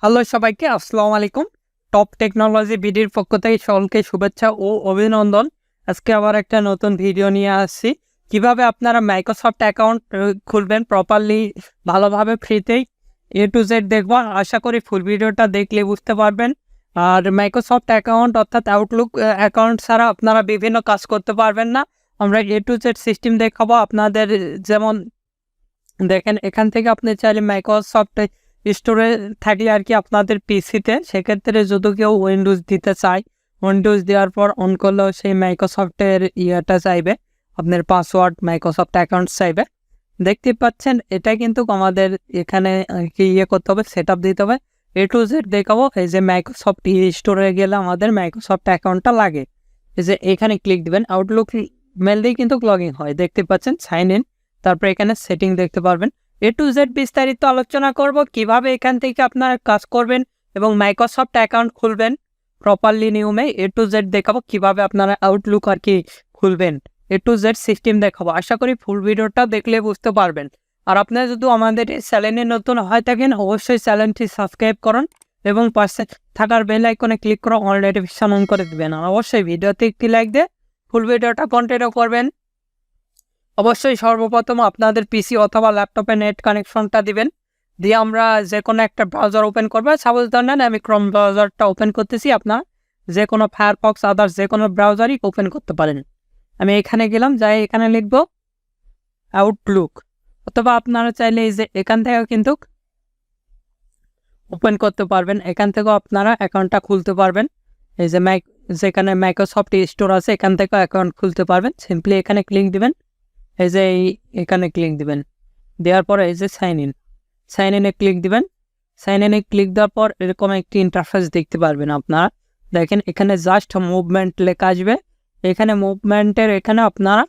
Hello সবাইকে, আসসালামু আলাইকুম। টপ টেকনোলজি বিডির পক্ষ থেকে সকলকে শুভেচ্ছা ও অভিনন্দন। আজকে আবার একটা নতুন ভিডিও নিয়ে আসছি। কিভাবে আপনারা মাইক্রোসফট অ্যাকাউন্ট খুলবেন প্রপারলি, ভালোভাবে ফ্রিতেই এ টু জেড দেখবো। আশা করি ফুল ভিডিওটা দেখলে বুঝতে পারবেন। আর মাইক্রোসফট অ্যাকাউন্ট অর্থাৎ আউটলুক অ্যাকাউন্ট ছাড়া আপনারা বিভিন্ন কাজ করতে পারবেন না। আমরা এ টু জেড সিস্টেম দেখাবো আপনাদের। যেমন দেখেন, এখান থেকে আপনি চাইলে মাইক্রোসফট স্টোরে থাকলে আর কি আপনাদের পিসিতে, সেক্ষেত্রে যদি কেউ উইন্ডোজ দিতে চায়, উইন্ডোজ দেওয়ার পর অন করলেও সেই মাইক্রোসফটের ইয়েটা চাইবে, আপনার পাসওয়ার্ড মাইক্রোসফট অ্যাকাউন্ট চাইবে। দেখতে পাচ্ছেন, এটা কিন্তু আমাদের এখানে কি ইয়ে করতে হবে, সেট আপ দিতে হবে। এ টু জেড দেখাবো। এই যে মাইক্রোসফট স্টোরে গেলে আমাদের মাইক্রোসফট অ্যাকাউন্টটা লাগে। এই যে এখানে ক্লিক দিবেন, আউটলুক মেল দিয়ে কিন্তু লগ ইন হয়, দেখতে পাচ্ছেন সাইন ইন। তারপর এখানে সেটিং দেখতে পারবেন। এ টু জেড বিস্তারিত আলোচনা করব কিভাবে এখান থেকে আপনারা কাজ করবেন এবং মাইক্রোসফট অ্যাকাউন্ট খুলবেন প্রপারলি নিয়মে। এ টু জেড দেখাবো কিভাবে আপনারা আউটলুক আর কি খুলবেন, এ টু জেড সিস্টেম দেখাবো। আশা করি ফুল ভিডিওটা দেখলে বুঝতে পারবেন। আর আপনারা যদি আমাদের এই চ্যানেলে নতুন হয়ে থাকেন, অবশ্যই চ্যানেলটি সাবস্ক্রাইব করুন এবং পাশে থাকার বেল আইকনে ক্লিক করে অল নোটিফিকেশন অন করে দেবেন। আর অবশ্যই ভিডিওতে একটি লাইক দিয়ে ফুল ভিডিওটা কন্টিনিউ করবেন। অবশ্যই সর্বপ্রথম আপনাদের পিসি অথবা ল্যাপটপে নেট কানেকশনটা দিবেন, দিয়ে আমরা যে কোনো একটা ব্রাউজার ওপেন করবো। সাপোজ ধরেন আমি ক্রোম ব্রাউজারটা ওপেন করতেছি, আপনার যে কোনো ফায়ারফক্স আদার্স যে কোনো ব্রাউজারই ওপেন করতে পারেন। আমি এখানে গেলাম, যাই এখানে লিখবো আউটলুক, অথবা আপনারা চাইলে এই যে এখান থেকেও কিন্তু ওপেন করতে পারবেন, এখান থেকেও আপনারা অ্যাকাউন্টটা খুলতে পারবেন। এই যে যেখানে মাইক্রোসফট স্টোর আছে এখান থেকেও অ্যাকাউন্ট খুলতে পারবেন। সিম্পলি এখানে ক্লিক দিবেন, এই যে এখানে ক্লিক দিবেন, দেওয়ার পরে এই যে সাইন ইনে ক্লিক দিবেন। সাইন ইনে ক্লিক দেওয়ার পর এরকম একটি ইন্টারফেস দেখতে পারবেন আপনারা। দেখেন এখানে জাস্ট মুভমেন্ট লেখা আসবে, এখানে মুভমেন্টের এখানে আপনারা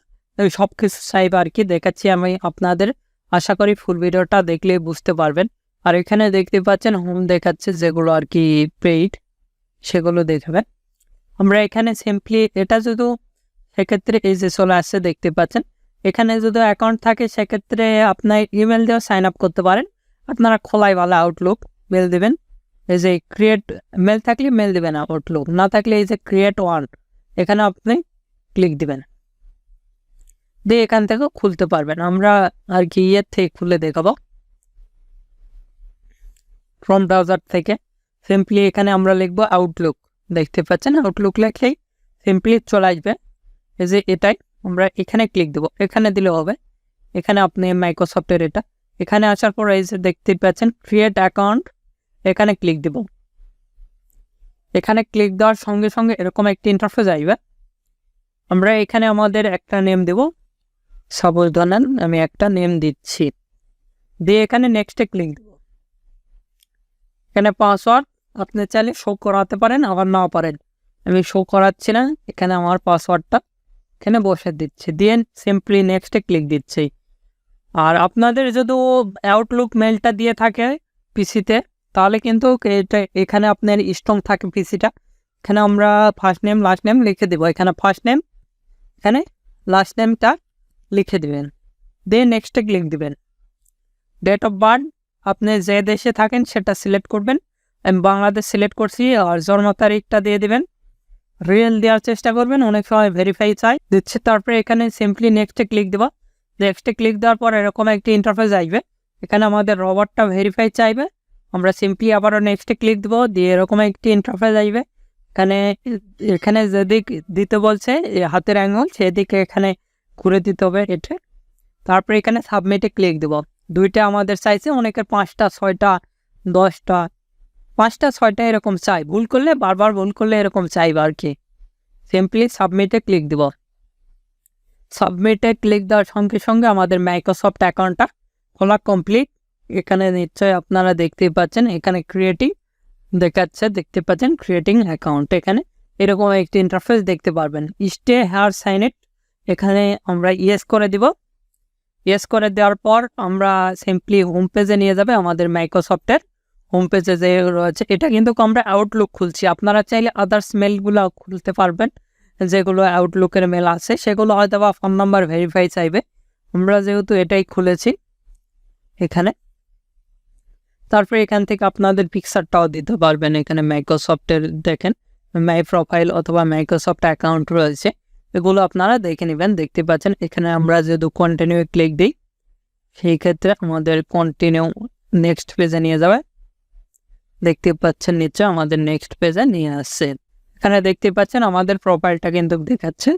সব কিছু চাইবে আর কি দেখাচ্ছি আমি আপনাদের। আশা করি ফুল ভিডিওটা দেখলে বুঝতে পারবেন। আর এখানে দেখতে পাচ্ছেন হোম দেখাচ্ছে, যেগুলো আর কি পেইড সেগুলো দেখাবে। আমরা এখানে সিম্পলি এটা যদি সেক্ষেত্রে এই যে চলে আসছে দেখতে পাচ্ছেন। এখানে যদি অ্যাকাউন্ট থাকে সেক্ষেত্রে আপনার ইমেল দিয়ে সাইন আপ করতে পারেন। আপনারা খোলাই ভালো আউটলুক মেল দেবেন। এই যে ক্রিয়েট মেল থাকলে মেল দেবেন, আউটলুক না থাকলে এই যে ক্রিয়েট ওয়ান এখানে আপনি ক্লিক দিবেন, দিয়ে এখান থেকে খুলতে পারবেন। আমরা আর কি ইয়ের থেকে খুলে দেখাবো ক্রোম ব্রাউজার থেকে। সিম্পলি এখানে আমরা লিখবো আউটলুক, দেখতে পাচ্ছেন আউটলুক লেখলেই সিম্পলি চলে আসবে। এই যে এটাই আমরা এখানে ক্লিক দেবো, এখানে দিলে হবে। এখানে আপনি মাইক্রোসফটের এটা এখানে আসার পর এই যে দেখতে পাচ্ছেন ক্রিয়েট অ্যাকাউন্ট, এখানে ক্লিক দেব। এখানে ক্লিক দেওয়ার সঙ্গে সঙ্গে এরকম একটি ইন্টারফেস আসবে। আমরা এখানে আমাদের একটা নেম দেব, সাপোজ ধরেন আমি একটা নেম দিচ্ছি, দিয়ে এখানে নেক্সটে ক্লিক দেব। এখানে পাসওয়ার্ড আপনি চাইলে শো করাতে পারেন, আবার নাও পারেন। আমি শো করাচ্ছি না, এখানে আমার পাসওয়ার্ডটা এখানে বসে দিচ্ছি, দিয়ে সিম্পলি নেক্সটে ক্লিক দিচ্ছি। আর আপনাদের যদি আউটলুক মেলটা দিয়ে থাকে পিসিতে, তাহলে কিন্তু এটা এখানে আপনার স্ট্রং থাকে পিসিটা। এখানে আমরা ফার্স্ট নেম লাস্ট নেম লিখে দেবো, এখানে ফার্স্ট নেম এখানে লাস্ট নেমটা লিখে দেবেন, দিয়ে নেক্সটে ক্লিক দিবেন। ডেট অফ বার্থ আপনি যে দেশে থাকেন সেটা সিলেক্ট করবেন। আমি বাংলাদেশ সিলেক্ট করছি, আর জন্ম তারিখটা দিয়ে দেবেন। রিয়েল দেওয়ার চেষ্টা করবেন, অনেক সময় ভেরিফাই চাই দিচ্ছে। তারপরে এখানে সিম্পলি নেক্সটে ক্লিক দেবো। নেক্সটে ক্লিক দেওয়ার পর এরকম একটি ইন্টারফেস আসবে, এখানে আমাদের রবারটা ভেরিফাই চাইবে। আমরা সিম্পলি আবারও নেক্সটে ক্লিক দেবো, দিয়ে এরকম একটি ইন্টারফেস আসবে। এখানে এখানে যেদিক দিতে বলছে হাতের আঙুল সেদিকে এখানে ঘুরে দিতে হবে এটা। তারপরে এখানে সাবমিটে ক্লিক দেবো। দুইটা আমাদের চাইছে, অনেকের 5টা 6টা 10টা 5টা 6টা এরকম চাই। ভুল করলে বারবার ভুল করলে এরকম চাইবে আর কি। সিম্পলি সাবমিটে ক্লিক দেব। সাবমিটে ক্লিক দেওয়ার সঙ্গে সঙ্গে আমাদের মাইক্রোসফট অ্যাকাউন্টটা খোলা কমপ্লিট। এখানে নিশ্চয়ই আপনারা দেখতেই পাচ্ছেন, এখানে ক্রিয়েটিং দেখাচ্ছে, দেখতে পাচ্ছেন ক্রিয়েটিং অ্যাকাউন্ট। এখানে এরকম একটি ইন্টারফেস দেখতে পারবেন। স্টে হেয়ার সাইন ইট, এখানে আমরা ইয়েস করে দিব। ইয়েস করে দেওয়ার পর আমরা সিম্পলি হোম পেজে নিয়ে যাবে, আমাদের মাইক্রোসফটের হোম পেজে যে রয়েছে। এটা কিন্তু আমরা আউটলুক খুলছি, আপনারা চাইলে আদার্স মেলগুলো খুলতে পারবেন, যেগুলো আউটলুকের মেল আছে সেগুলো হয়তো বা ফোন নাম্বার ভেরিফাই চাইবে। আমরা যেহেতু এটাই খুলেছি এখানে, তারপরে এখান থেকে আপনাদের পিকচারটাও দিতে পারবেন। এখানে মাইক্রোসফটের দেখেন মাই প্রোফাইল অথবা মাইক্রোসফট অ্যাকাউন্ট রয়েছে, এগুলো আপনারা দেখে নেবেন। দেখতে পাচ্ছেন এখানে আমরা যেহেতু কন্টিনিউ ক্লিক দিই, সেই ক্ষেত্রে আমাদের কন্টিনিউ নেক্সট পেজে নিয়ে যাবে। দেখতে পাচ্ছেন নিচে আমাদের নেক্সট পেজে নিয়ে আসছে। এখানে দেখতে পাচ্ছেন আমাদের প্রোফাইলটা কিন্তু দেখাচ্ছে,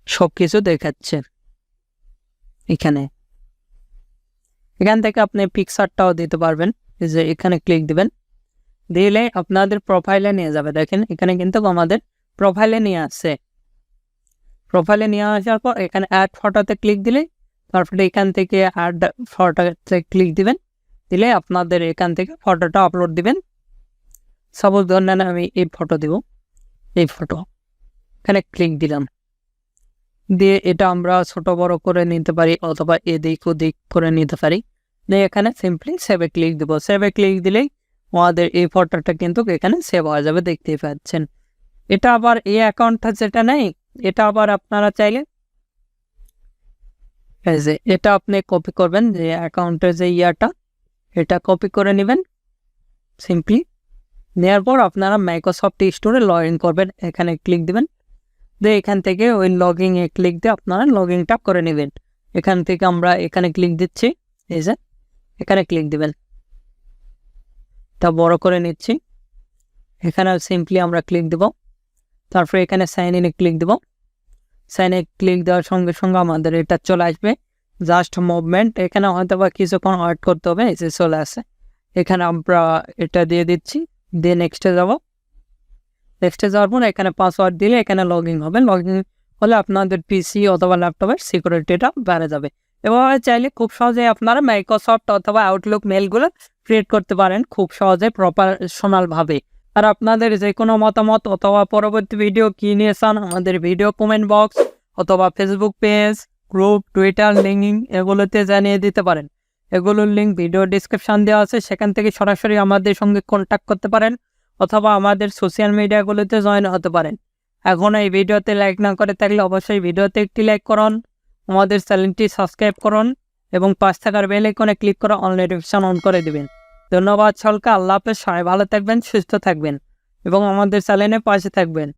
সব কিছু দেখাচ্ছে। এখান থেকে আপনি পিকচারটাও দিতে পারবেন, যে এখানে ক্লিক দিবেন, দিলে আপনাদের প্রোফাইলে নিয়ে যাবে। দেখেন এখানে কিন্তু আমাদের প্রোফাইলে নিয়ে আসছে। প্রোফাইলে নিয়ে আসার পর এখানে অ্যাড ফটোতে ক্লিক দিলে, তারপরে এখান থেকে অ্যাড ফটোতে ক্লিক দিবেন, দিলে আপনাদের এখান থেকে ফটোটা আপলোড দিবেন। সাপোজ ধরেন আমি এই ফটো দেব, এই ফটো এখানে ক্লিক দিলাম, দিয়ে এটা আমরা ছোট বড় করে নিতে পারি অথবা এদিক ওদিক করে নিতে পারি। দিয়ে এখানে সিম্পলি সেভে ক্লিক দেবো। সেভে ক্লিক দিলেই আমাদের এই ফটোটা কিন্তু এখানে সেভ হয়ে যাবে, দেখতেই পাচ্ছেন। এটা আবার এই অ্যাকাউন্টটা যেটা নেই, এটা আবার আপনারা চাইলে এটা আপনি কপি করবেন, যে অ্যাকাউন্টের যে ইয়াটা এটা কপি করে নেবেন। সিম্পলি নেওয়ার পর আপনারা মাইক্রোসফট স্টোরে লগ ইন করবেন, এখানে ক্লিক দিবেন, দিয়ে এখান থেকে ওই লগইনে ক্লিক দিয়ে আপনারা লগ ইনটা করে নেবেন। এখান থেকে আমরা এখানে ক্লিক দিচ্ছি, এই যে এখানে ক্লিক দিবেন, তা বড় করে নিচ্ছি। এখানে সিম্পলি আমরা ক্লিক দেব, তারপরে এখানে সাইন ইনে ক্লিক দেব। সাইন ইনে ক্লিক দেওয়ার সঙ্গে সঙ্গে আমাদের এটা চলে আসবে জাস্ট মুভমেন্ট। এখানে হয়তো বা কিছুক্ষণ ওয়েট করতে হবে, এই যে চলে আসে। এখানে আমরা এটা দিয়ে দিচ্ছি, দিয়ে নেক্সটে যাব। নেক্সটে যাওয়ার পর এখানে পাসওয়ার্ড দিলে এখানে লগ ইন হবে। লগ ইন হলে আপনাদের পিসি অথবা ল্যাপটপের সিকিউরিটিটা বেড়ে যাবে। এভাবে চাইলে খুব সহজে আপনারা মাইক্রোসফট অথবা আউটলুক মেলগুলো ক্রিয়েট করতে পারেন খুব সহজে প্রফেশনালভাবে। আর আপনাদের যে কোনো মতামত অথবা পরবর্তী ভিডিও কী নিয়ে চান, আমাদের ভিডিও কমেন্ট বক্স অথবা Facebook page, group, Twitter, linking এগুলোতে জানিয়ে দিতে পারেন। এগুলোর লিঙ্ক ভিডিও ডিসক্রিপশান দেওয়া আছে, সেখান থেকে সরাসরি আমাদের সঙ্গে কন্ট্যাক্ট করতে পারেন অথবা আমাদের সোশ্যাল মিডিয়াগুলোতে জয়েন হতে পারেন। এখন এই ভিডিওতে লাইক না করে থাকলে অবশ্যই ভিডিওতে একটি লাইক করুন, আমাদের চ্যানেলটি সাবস্ক্রাইব করুন এবং পাশ থাকার বেল আইকনে ক্লিক করে অল নোটিফিকেশন অন করে দিবেন। ধন্যবাদ সকলকে। আল্লাহ হাফেজ। সবাই ভালো থাকবেন, সুস্থ থাকবেন এবং আমাদের চ্যানেলের পাশে থাকবেন।